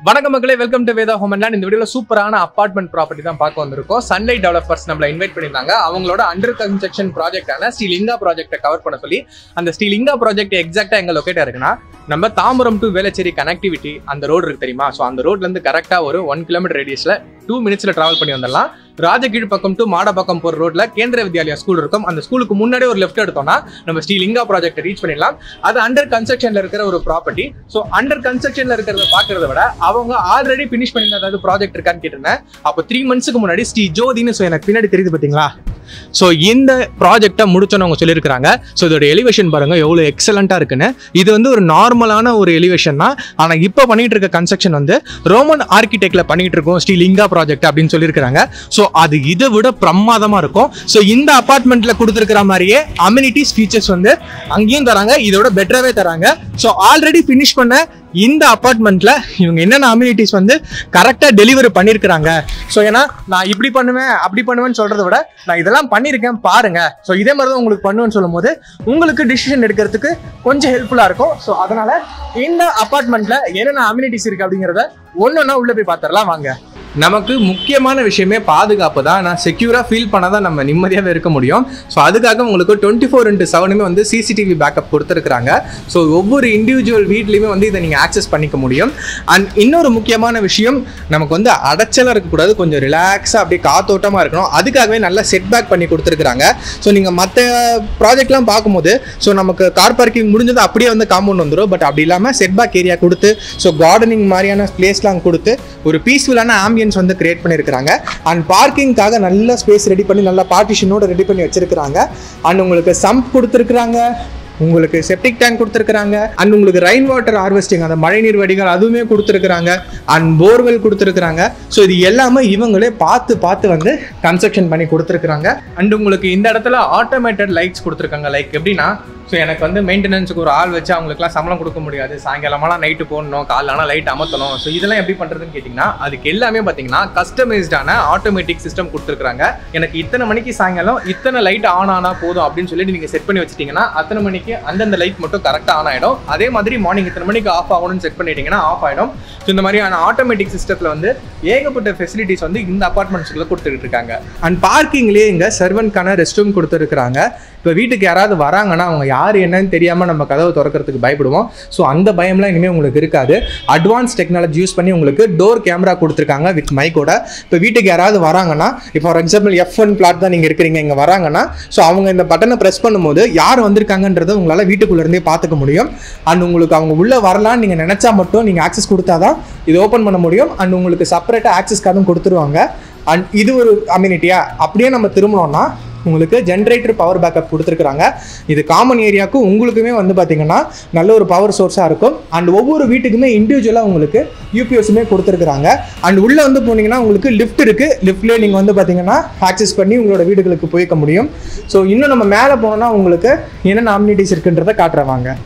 வணக்கம் மக்களே, welcome to Veda home and land. இந்த வீடியோல சூப்பரான அபார்ட்மெண்ட் ப்ராப்பர்ட்டி தான் பார்க்க வந்திருக்கோம். சன்லைட் டெவலப்பர்ஸ் நம்மள இன்வைட் பண்ணியிருந்தாங்க. அவங்களோட அண்டர் கன்ஸ்ட்ரக்ஷன் ப்ராஜெக்டான ஸ்ரீலிங்கா ப்ராஜெக்டை கவர் பண்ண சொல்லி. அந்த ஸ்ரீலிங்கா ப்ராஜெக்ட் எக்ஸாக்டா எங்க லொக்கேட்டா இருக்குன்னா, நம்ம தாம்பரம் டு வேளச்சேரி கனெக்டிவிட்டி அந்த ரோடு இருக்கு தெரியுமா? ஸோ அந்த ரோட்ல இருந்து கரெக்டா ஒரு 1 கிலோமீட்டர் ரேடியஸ்ல 2 மினிட்ஸ்ல டிராவல் பண்ணி வந்துடலாம். ராஜகீழ் பக்கம் டு மாடப்பக்கம் போற ரோட்ல கேந்திர வித்யாலயா ஸ்கூல் இருக்கும். அந்த ஸ்கூலுக்கு முன்னாடி ஒரு லெஃப்ட் எடுத்தோம்னா நம்ம ஸ்ரீலிங்கா ப்ராஜெக்ட் ரீச் பண்ணிடலாம். அது அண்டர் கன்ஸ்ட்ரக்ஷன்ல இருக்கிற ஒரு ப்ராப்பர்ட்டி. ஸோ அண்டர் கன்ஸ்ட்ரக்ஷன்ல இருக்கிறத பாக்குறத விட அவங்க ஆல்ரெடி பினிஷ் பண்ணியிருந்த ஏதாவது ப்ராஜெக்ட் இருக்கான்னு கேட்டிருந்தேன். அப்போ 3 மந்த்ஸ்க்கு முன்னாடி ஸ்ரீ ஜோதின்னு எனக்கு பின்னாடி தெரியுது பாத்தீங்களா? ஸோ இந்த ப்ராஜெக்டை முடிச்சோன்னு அவங்க சொல்லியிருக்காங்க. ஸோ இதோட எலிவேஷன் பாருங்க எவ்வளோ எக்ஸலண்டா இருக்குன்னு. இது வந்து ஒரு நார்மலான ஒரு எலிவேஷன் தான். ஆனால் இப்போ பண்ணிட்டு இருக்க கன்ஸ்ட்ரக்ஷன் வந்து ரோமன் ஆர்கிடெக்ட்ல பண்ணிட்டு இருக்கோம் ஸ்ரீலிங்கா ப்ராஜெக்ட் அப்படின்னு சொல்லியிருக்காங்க. ஸோ அது இதை விட பிரமாதமா இருக்கும். ஸோ இந்த அபார்ட்மெண்ட்ல கொடுத்துருக்கிற மாதிரியே அம்யூனிட்டிஸ் ஃபீச்சர்ஸ் வந்து அங்கேயும் தராங்க, இதோட பெட்டராகவே தராங்க. ஸோ ஆல்ரெடி ஃபினிஷ் பண்ண இந்த அபார்ட்மெண்ட்ல இவங்க என்னென்ன அம்யூனிட்டிஸ் வந்து கரெக்டா டெலிவரி பண்ணிருக்காங்க. ஸோ ஏன்னா நான் இப்படி பண்ணுவேன் அப்படி பண்ணுவேன்னு சொல்றதை விட நான் இதெல்லாம் பண்ணியிருக்கேன் பாருங்க. ஸோ இதே மாதிரி தான் உங்களுக்கு பண்ணுவேன்னு சொல்லும் போது உங்களுக்கு டிசிஷன் எடுக்கிறதுக்கு கொஞ்சம் ஹெல்ப்ஃபுல்லா இருக்கும். ஸோ அதனால இந்த அபார்ட்மெண்ட்ல என்னென்ன அம்யூனிட்டிஸ் இருக்கு அப்படிங்கிறத ஒன்னொன்னா உள்ள போய் பார்த்துடலாம் வாங்க. நமக்கு முக்கியமான விஷயமே பாதுகாப்பு தான். நான் செக்யூராக ஃபீல் பண்ணால் தான் நம்ம நிம்மதியாகவே இருக்க முடியும். ஸோ அதுக்காக உங்களுக்கு 24/7 வந்து சிசிடிவி பேக்கப் கொடுத்துருக்குறாங்க. ஸோ ஒவ்வொரு இண்டிவிஜுவல் வீட்லேயுமே வந்து இதை நீங்கள் ஆக்சஸ் பண்ணிக்க முடியும். அண்ட் இன்னொரு முக்கியமான விஷயம், நமக்கு வந்து அடைச்சலாக இருக்கக்கூடாது, கொஞ்சம் ரிலாக்ஸாக அப்படியே காத்தோட்டமாக இருக்கணும். அதுக்காகவே நல்லா செட் பேக் பண்ணி கொடுத்துருக்குறாங்க. ஸோ நீங்கள் மற்ற ப்ராஜெக்ட்லாம் பார்க்கும்போது ஸோ நமக்கு கார் பார்க்கிங் முடிஞ்சது அப்படியே வந்து காம்பவுண்ட் வந்துடும். பட் அப்படி இல்லாமல் செட் பேக் ஏரியா கொடுத்து ஸோ கார்டனிங் மாதிரியான பிளேஸ்லாம் கொடுத்து ஒரு பீஸ்ஃபுல்லான ஆம்பியன்ஸ் வந்து கிரியேட் பண்ணியிருக்காங்க. அண்ட் பார்க்கிங்காக நல்ல ஸ்பேஸ் ரெடி பண்ணி நல்ல பார்ட்டிஷனோட ரெடி பண்ணி வச்சிருக்காங்க. அண்ட் உங்களுக்கு சம்ப் கொடுத்துருக்குறாங்க, உங்களுக்கு செப்டிக் டேங்க் கொடுத்துருக்காங்க, அண்ட் உங்களுக்கு ரெயின் வாட்டர் ஹார்வெஸ்டிங் அந்த மழைநீர் வடிகால் அதுவுமே கொடுத்துருக்காங்க, அண்ட் போர்வெல் கொடுத்துருக்காங்க. ஸோ இது எல்லாமே இவங்களே பார்த்து வந்து கன்ஸ்ட்ரக்ஷன் பண்ணி கொடுத்துருக்காங்க. அண்ட் உங்களுக்கு இந்த இடத்துல ஆட்டோமேட்டட் லைட்ஸ் கொடுத்துருக்காங்க. லைக் எப்படின்னா, ஸோ எனக்கு வந்து மெயின்டெனன்ஸுக்கு ஒரு ஆள் வச்சு அவங்களுக்குலாம் சம்பளம் கொடுக்க முடியாது. சாயங்காலமெல்லாம் நைட்டு போடணும், காலைலாம் லைட் அமர்த்தணும். ஸோ இதெல்லாம் எப்படி பண்ணுறதுன்னு கேட்டிங்கன்னா, அதுக்கு எல்லாமே பார்த்தீங்கன்னா கஸ்டமைஸ்டான ஆட்டோமேட்டிக் சிஸ்டம் கொடுத்துருக்காங்க. எனக்கு இத்தனை மணிக்கு சாயங்காலம் இத்தனை லைட் ஆன் ஆனால் போதும் அப்படின்னு சொல்லிட்டு நீங்கள் செட் பண்ணி வச்சிட்டிங்கன்னா அத்தனை மணிக்கு அந்தந்த லைட் மட்டும் கரெக்டாக ஆன் ஆகிடும். அதே மாதிரி மார்னிங் இத்தனை மணிக்கு ஆஃப் ஆகணும்னு செட் பண்ணிட்டீங்கன்னா ஆஃப் ஆகிடும். ஸோ இந்த மாதிரியான ஆட்டோமேட்டிக் சிஸ்டத்தில் வந்து ஏகப்பட்ட ஃபெசிலிட்டிஸ் வந்து இந்த அப்பார்ட்மெண்ட்ஸுக்குள்ள கொடுத்துட்டு இருக்காங்க. அண்ட் பார்க்கிங்லேயே இங்கே சர்வன்ட்கான ரெஸ்ட் ரூம் கொடுத்துருக்காங்க. இப்போ வீட்டுக்கு யாராவது வராங்கன்னா அவங்க யார் என்னன்னு தெரியாமல் நம்ம கதவை திறக்கிறதுக்கு பயப்படுவோம். ஸோ அந்த பயம்லாம் இனிமேல் உங்களுக்கு இருக்காது. அட்வான்ஸ் டெக்னாலஜி யூஸ் பண்ணி உங்களுக்கு டோர் கேமரா கொடுத்துருக்காங்க வித் மைக்கோட. இப்போ வீட்டுக்கு யாராவது வராங்கன்னா, இப்போ ஃபார் எக்ஸாம்பிள் F1 பிளாட் தான் நீங்கள் இருக்கிறீங்க, இங்கே வராங்கன்னா ஸோ அவங்க இந்த பட்டனை ப்ரெஸ் பண்ணும்போது யார் வந்திருக்காங்கன்றதை உங்களால் வீட்டுக்குள்ளேருந்தே பார்த்துக்க முடியும். அண்ட் உங்களுக்கு அவங்க உள்ளே வரலான்னு நீங்கள் நினச்சா மட்டும் நீங்கள் ஆக்சஸ் கொடுத்தா தான் இது ஓப்பன் பண்ண முடியும். அண்ட் உங்களுக்கு செப்பரேட்டாக ஆக்சஸ் கார்டும் கொடுத்துருவாங்க. அண்ட் இது ஒரு அம்யூனிட்டியா. அப்படியே நம்ம திரும்பினோம்னா உங்களுக்கு ஜென்ரேட்டர் பவர் பேக்கப் கொடுத்துருக்காங்க. இது காமன் ஏரியாவுக்கு உங்களுக்குமே வந்து பார்த்தீங்கன்னா நல்ல ஒரு பவர் சோர்ஸாக இருக்கும். அண்ட் ஒவ்வொரு வீட்டுக்குமே இண்டிவிஜுவலாக உங்களுக்கு யூபிஎஸ்ஸுமே கொடுத்துருக்காங்க. அண்ட் உள்ளே வந்து போனீங்கன்னா உங்களுக்கு லிஃப்ட் இருக்குது. லிஃப்ட்லேயே நீங்கள் வந்து பார்த்தீங்கன்னா ஆக்சஸ் பண்ணி உங்களோட வீடுகளுக்கு போய்க்க முடியும். ஸோ இன்னும் நம்ம மேலே போனோம்னா உங்களுக்கு என்னென்ன அம்யூனிட்டிஸ் இருக்குன்றதை காட்டுறவாங்க.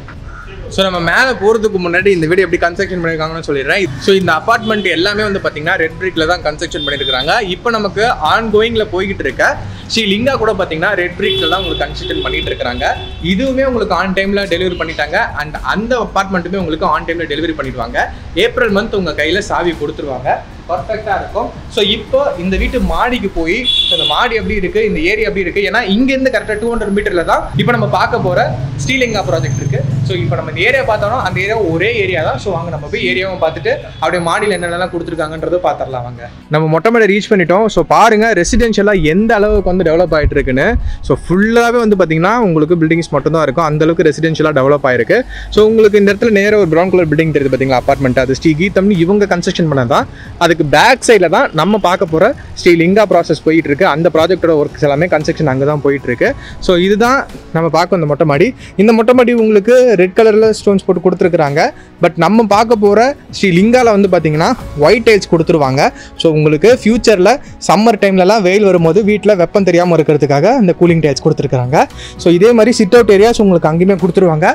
ஸோ நம்ம மேலே போகிறதுக்கு முன்னாடி இந்த வீடு எப்படி கன்ஸ்ட்ரக்ஷன் பண்ணியிருக்காங்கன்னு சொல்லிடுறேன். ஸோ இந்த அபார்ட்மெண்ட் எல்லாமே வந்து பார்த்தீங்கன்னா ரெட் பிரிக்ல தான் கன்ஸ்ட்ரக்ஷன் பண்ணியிருக்காங்க. இப்போ நமக்கு ஆன்கோயிங்கில் போய்கிட்டு இருக்க ஸ்ரீலிங்கா கூட பார்த்தீங்கன்னா ரெட் பிரிக்ல தான் உங்களுக்கு கன்ஸ்ட்ரக்ஷன் பண்ணிட்டு இருக்காங்க. இதுவுமே உங்களுக்கு ஆன் டைமில் டெலிவரி பண்ணிட்டாங்க. அண்ட் அந்த அபார்ட்மெண்ட்டுமே உங்களுக்கு ஆன் டைமில் டெலிவரி பண்ணிடுவாங்க. ஏப்ரல் மந்த் உங்கள் கையில் சாவி கொடுத்துருவாங்க. பர்ஃபெக்டாக இருக்கும். ஸோ இப்போ இந்த வீட்டு மாடிக்கு போய் இந்த மாடி எப்படி இருக்குது, இந்த ஏரியா எப்படி இருக்குது, ஏன்னா இங்கேருந்து கரெக்டாக 200 மீட்டரில் தான் இப்போ நம்ம பார்க்க போகிற ஸ்ரீலிங்கா ப்ராஜெக்ட் இருக்குது. ஸோ இப்போ நம்ம இந்த ஏரியா பார்த்தோம்னா அந்த ஏரியா ஒரே ஏரியா தான். ஸோ அங்கே நம்ம போய் ஏரியாவும் பார்த்துட்டு அப்படியே மாடியில் என்னென்னலாம் கொடுத்துருக்காங்கன்றதை பார்த்துடலாம் வாங்க. நம்ம மொட்டை மாடி ரீச் பண்ணிட்டோம். ஸோ பாருங்கள் ரெசிடென்ஷியலாக எந்த அளவுக்கு வந்து டெவலப் ஆகிட்டு இருக்குன்னு. ஸோ ஃபுல்லாகவே வந்து பார்த்தீங்கன்னா உங்களுக்கு பில்டிங்ஸ் மட்டும் தான் இருக்கும். அந்தளவுக்கு ரெசிடென்ஷியலாக டெவலப் ஆயிருக்கு. ஸோ உங்களுக்கு இந்த இடத்துல நேராக ஒரு ப்ரௌன் கலர் பில்டிங் தெரியுது பார்த்தீங்களா, அப்பார்ட்மெண்ட். அது ஸ்ரீ கீதம்னு இவங்க கன்ஸ்ட்ரக்ஷன் பண்ணது தான். அதுக்கு பேக் சைடில் தான் நம்ம பார்க்க போகிற ஸ்ரீலிங்கா ப்ராசஸ் போயிட்டு இருக்கு. அந்த ப்ராஜெக்டோட ஒர்க்ஸ் எல்லாமே கன்ஸ்ட்ரக்ஷன் அங்கே தான் போயிட்டு இருக்கு. ஸோ இதுதான் நம்ம பார்க்க இந்த மொட்டை மாடி. இந்த மொட்டை மாடி உங்களுக்கு ரெட் கலரில் ஸ்டோன்ஸ் போட்டு கொடுத்துருக்காங்க. பட் நம்ம பார்க்க போகிற ஸ்ரீலிங்காவில் வந்து பார்த்தீங்கன்னா ஒயிட் டைல்ஸ் கொடுத்துருவாங்க. ஸோ உங்களுக்கு ஃபியூச்சரில் சம்மர் டைம்லலாம் வெயில் வரும்போது வீட்டில் வெப்பம் தெரியாமல் இருக்கிறதுக்காக இந்த கூலிங் டைல்ஸ் கொடுத்துருக்காங்க. ஸோ இதே மாதிரி சிட் அவுட் ஏரியாஸ் உங்களுக்கு அங்கேயுமே கொடுத்துருவாங்க.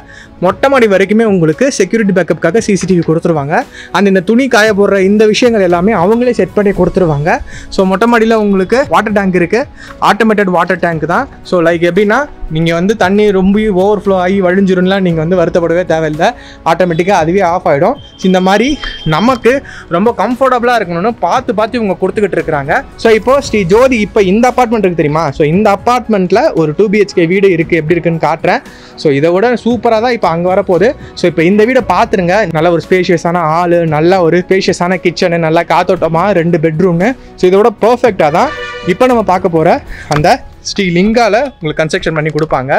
மொட்டை மாடி வரைக்குமே உங்களுக்கு செக்யூரிட்டி பேக்கப்புக்காக சிசிடிவி கொடுத்துருவாங்க. அண்ட் இந்த துணி காய போடுற இந்த விஷயங்கள் எல்லாமே அவங்களே செட் பண்ணி கொடுத்துருவாங்க. ஸோ மொட்டை மாடியில் உங்களுக்கு வாட்டர் டேங்க் இருக்குது. ஆட்டோமேட்டட் வாட்டர் டேங்க் தான். ஸோ லைக் எப்படின்னா நீங்கள் வந்து தண்ணி ரொம்ப ஓவர்ஃப்ளோ ஆகி வழிஞ்சிரும்லாம் நீங்கள் வந்து வருத்தப்படவே தேவையில்லை. ஆட்டோமேட்டிக்காக அதுவே ஆஃப் ஆகிடும். இந்த மாதிரி நமக்கு ரொம்ப கம்ஃபர்டபுளாக இருக்கணும்னு பார்த்து இவங்க கொடுத்துக்கிட்டு இருக்கிறாங்க. ஸோ இப்போ ஸ்ரீ ஜோதி இப்போ இந்த அப்பார்ட்மெண்ட் இருக்குது தெரியுமா? ஸோ இந்த அப்பார்ட்மெண்ட்டில் ஒரு 2 BHK வீடு இருக்குது. எப்படி இருக்குன்னு காட்டுறேன். ஸோ இதை விட சூப்பராக தான் இப்போ அங்கே வரப்போகுது. ஸோ இப்போ இந்த வீடை பார்த்துருங்க. நல்ல ஒரு ஸ்பேஷியஸான ஹாலு, நல்ல ஒரு ஸ்பேஷியஸான கிச்சனு, நல்லா காத்தோட்டமாக 2 பெட்ரூமு. ஸோ இதோட பர்ஃபெக்டாக தான் இப்போ நம்ம பார்க்க போகிற அந்த ஸ்ரீ லிங்காவில் உங்களுக்கு கன்ஸ்ட்ரக்ஷன் பண்ணி கொடுப்பாங்க.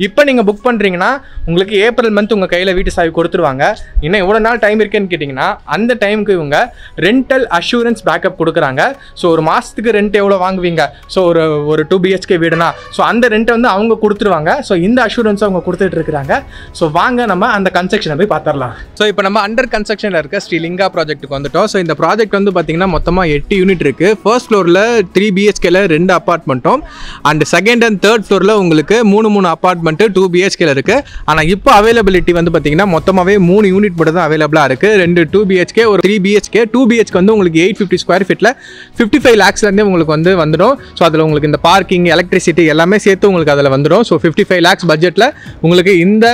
இப்போ நீங்கள் புக் பண்ணுறீங்கன்னா உங்களுக்கு ஏப்ரல் மந்த் உங்கள் கையில் வீட்டு சாவி கொடுத்துருவாங்க. இன்னும் எவ்வளோ நாள் டைம் இருக்குன்னு கேட்டிங்கன்னா அந்த டைமுக்கு இவங்க ரெண்டல் அஷூரன்ஸ் பேக்கப் கொடுக்குறாங்க. ஸோ ஒரு மாதத்துக்கு ரெண்ட் எவ்வளோ வாங்குவீங்க? ஸோ ஒரு 2 BHK வீடுனா ஸோ அந்த ரெண்ட்டை வந்து அவங்க கொடுத்துருவாங்க. ஸோ இந்த அஷூரன்ஸை அவங்க கொடுத்துட்டு இருக்கிறாங்க. ஸோ வாங்க நம்ம அந்த கன்ஸ்ட்ரக்ஷனை போய் பார்த்துடலாம். ஸோ இப்போ நம்ம அண்டர் கன்ஸ்ட்ரக்ஷனில் இருக்க ஸ்ரீ லிங்கா ப்ராஜெக்ட்டுக்கு வந்துட்டோம். ஸோ இந்த ப்ராஜெக்ட் வந்து பார்த்தீங்கன்னா மொத்தமாக 8 யூனிட் இருக்குது. ஃபர்ஸ்ட் ஃப்ளோரில் 3 BHKல 2 அப்பார்ட்மெண்ட்டும் அண்ட் செகண்ட் அண்ட் தேர்ட் ஃப்ளோரில் உங்களுக்கு 3 அப்பார்ட்மெண்ட்டு 2 BHKல இருக்குது. ஆனால் இப்போ அவைலபிலிட்டி வந்து பார்த்தீங்கன்னா மொத்தமாகவே 3 யூனிட் மட்டும் தான் அவைலபிளாக இருக்குது. 2 2 BHK, ஒரு 3 BHK. 2 BHK வந்து உங்களுக்கு 850 ஸ்கொயர் ஃபீட்டில் 55 lakhsலேருந்தே உங்களுக்கு வந்துடும். ஸோ அதில் உங்களுக்கு இந்த பார்க்கிங், எலக்ட்ரிசிட்டி எல்லாமே சேர்த்து உங்களுக்கு அதில் வந்துடும். ஸோ 55 lakhs பட்ஜெட்டில் உங்களுக்கு இந்த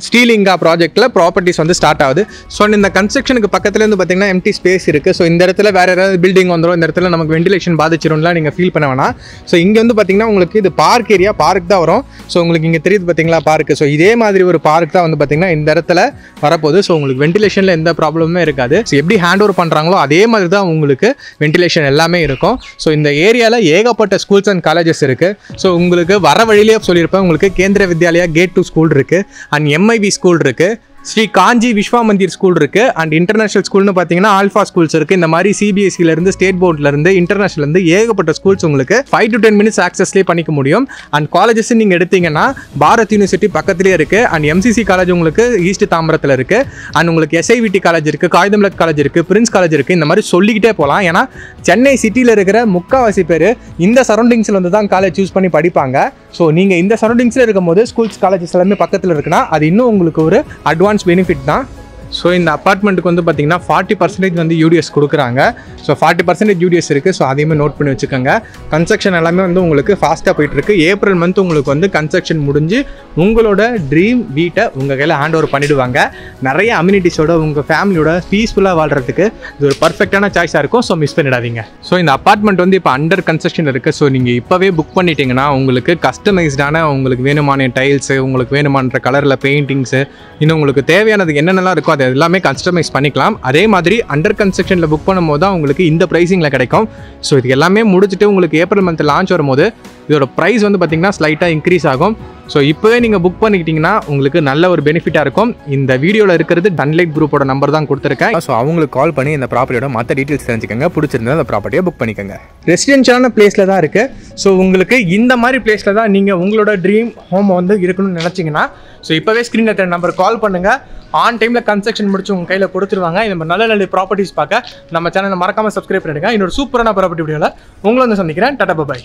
ஸ்ரீலிங்கா ப்ராஜெக்ட்டில் ப்ராப்பர்ட்டிஸ் வந்து ஸ்டார்ட் ஆகுது. ஸோ இந்த கன்ஸ்ட்ரக்ஷனுக்கு பக்கத்தில் வந்து பார்த்தீங்கன்னா எம்டி ஸ்பேஸ் இருக்குது. ஸோ இந்த இடத்துல வேறு ஏதாவது பில்டிங் வந்துடும், இந்த இடத்துல நமக்கு வென்டிலேஷன் பாதிச்சிரும்லாம் நீங்கள் ஃபீல் பண்ண வேணாம். ஸோ இங்கே வந்து பார்த்தீங்கன்னா உங்களுக்கு இது பார்க் ஏரியா, பார்க் தான் வரும். ஸோ உங்களுக்கு இங்கே தெரியுது பார்த்தீங்களா பார்க்கு. ஸோ இதே மாதிரி ஒரு பார்க் தான் வந்து பார்த்தீங்கன்னா இந்த இடத்துல வரப்போகுது. ஸோ உங்களுக்கு வென்டிலேஷனில் எந்த ப்ராப்ளமுமே இருக்காது. ஸோ எப்படி ஹேண்ட் ஓவர் பண்ணுறாங்களோ அதே மாதிரி தான் உங்களுக்கு வென்டிலேஷன் எல்லாமே இருக்கும். ஸோ இந்த ஏரியாவில் ஏகப்பட்ட ஸ்கூல்ஸ் அண்ட் காலேஜஸ் இருக்குது. ஸோ உங்களுக்கு வர வழியிலேயே சொல்லியிருப்பேன், உங்களுக்கு கேந்திர வித்யாலயா கேட் 2 ஸ்கூல் இருக்குது அண்ட் MIV ஸ்கூல் இருக்குது. ஸ்ரீ காஞ்சி விஸ்வா மந்திர் ஸ்கூல் இருக்குது அண்ட் இன்டர்நேஷனல் ஸ்கூல்னு பார்த்தீங்கன்னா ஆல்ஃபா ஸ்கூல்ஸ் இருக்குது. இந்த மாதிரி CBSEலேருந்து, ஸ்டேட் போர்ட்லேருந்து, இன்டர்நேஷனல்லேருந்து ஏகப்பட்ட ஸ்கூல்ஸ் உங்களுக்கு 5 to 10 minutes ஆக்சஸ்லேயே பண்ணிக்க முடியும். அண்ட் காலேஜஸ் நீங்கள் எடுத்தீங்கன்னா பாரத் யூனிவர்சிட்டி பக்கத்துலேயே இருக்குது அண்ட் MCC காலேஜ் உங்களுக்கு ஈஸ்ட் தாம்பரத்தில் இருக்குது அண்ட் உங்களுக்கு SIVT காலேஜ் இருக்குது, காகிதம்லக் காலேஜ் இருக்குது, பிரின்ஸ் காலேஜ் இருக்குது. இந்த மாதிரி சொல்லிக்கிட்டே போகலாம். ஏன்னா சென்னை சிட்டியில் இருக்கிற முக்கால்வாசி பேர் இந்த சரௌண்டிங்ஸில் வந்து தான் காலேஜ் சூஸ் பண்ணி படிப்பாங்க. ஸோ நீங்கள் இந்த சரௌண்டிங்ஸில் இருக்கும்போது ஸ்கூல்ஸ், காலேஜஸ் எல்லாமே பக்கத்தில் இருக்குன்னா அது இன்னும் உங்களுக்கு ஒரு அட்வான்ஸ் பெனிஃபிட் தான். ஸோ இந்த அப்பார்ட்மெண்ட்டுக்கு வந்து பார்த்தீங்கன்னா 40% வந்து UDS கொடுக்குறாங்க. ஸோ 40% UDS இருக்குது. ஸோ அதையுமே நோட் பண்ணி வச்சுக்கோங்க. கன்ஸ்ட்ரக்ஷன் எல்லாமே வந்து உங்களுக்கு ஃபாஸ்ட்டாக போயிட்டுருக்கு. ஏப்ரல் மந்த் உங்களுக்கு வந்து கன்ஸ்ட்ரக்ஷன் முடிஞ்சு உங்களோட ட்ரீம் வீட்டை உங்கள் கையில் ஹேண்ட் ஓவர் பண்ணிவிடுவாங்க. நிறைய அம்யூனிட்டிஸோட உங்கள் ஃபேமிலியோட பீஸ்ஃபுல்லாக வாழ்கிறதுக்கு இது ஒரு பர்ஃபெக்டான சாய்ஸாக இருக்கும். ஸோ மிஸ் பண்ணிடாதீங்க. ஸோ இந்த அப்பார்ட்மெண்ட் வந்து இப்போ அண்டர் கன்ஸ்ட்ரக்ஷன் இருக்குது. ஸோ நீங்கள் இப்போவே புக் பண்ணிட்டீங்கன்னா உங்களுக்கு கஸ்டமைஸ்டான உங்களுக்கு வேணுமான டைல்ஸு, உங்களுக்கு வேணுமான கலரில் பெயிண்டிங்ஸு, இன்னும் உங்களுக்கு தேவையானது என்னென்னலாம் இருக்கோ அது எல்லாமே கஸ்டமைஸ் பண்ணிக்கலாம். அதே மாதிரி அண்டர் கன்ஸ்ட்ரக்ஷனில் புக் பண்ணும்போது தான் உங்களுக்கு இந்த ப்ரைஸிங்கில் கிடைக்கும். ஸோ இது எல்லாமே முடிச்சுட்டு உங்களுக்கு ஏப்ரல் மந்த் லான்ச் வரும்போது இதோட ப்ரைஸ் வந்து பார்த்தீங்கன்னா ஸ்லைட்டாக இன்க்ரீஸ் ஆகும். ஸோ இப்போவே நீங்கள் புக் பண்ணிக்கிட்டிங்கன்னா உங்களுக்கு நல்ல ஒரு பெனிஃபிட்டாக இருக்கும். இந்த வீடியோவில் இருக்கிறது டன்லைட் குரூப்போட நம்பர் தான் கொடுத்துருக்கேன். ஸோ அவங்களுக்கு கால் பண்ணி இந்த ப்ராப்பர்ட்டியோட மற்ற டீட்டெயில்ஸ் தெரிஞ்சுக்கோங்க. பிடிச்சிருந்தா அந்த ப்ராப்பர்ட்டியை புக் பண்ணிக்கோங்க. ரெசிடென்ஷியலான பிளேஸில் தான் இருக்குது. ஸோ உங்களுக்கு இந்த மாதிரி பிளேஸில் தான் நீங்கள் உங்களோட ட்ரீம் ஹோம் வந்து இருக்கணும்னு நினச்சிங்கன்னா ஸோ இப்போவே ஸ்க்ரீனில் இருக்கிற நம்பர் கால் பண்ணுங்கள். ஆன் டைமில் கன்ஸ்ட்ரக்ஷன் முடிச்சு உங்கள் கையில் கொடுத்துருவாங்க. இந்த மாதிரி நல்ல நல்ல ப்ராப்பர்ட்டிஸ் பார்க்க நம்ம சேனலை மறக்காமல் சப்ஸ்கிரைப் பண்ணிடுங்க. இன்னொரு சூப்பரான ப்ராப்பர்ட்டி வீடியோவில் உங்களை வந்து சந்திக்கிறேன். Tata bye.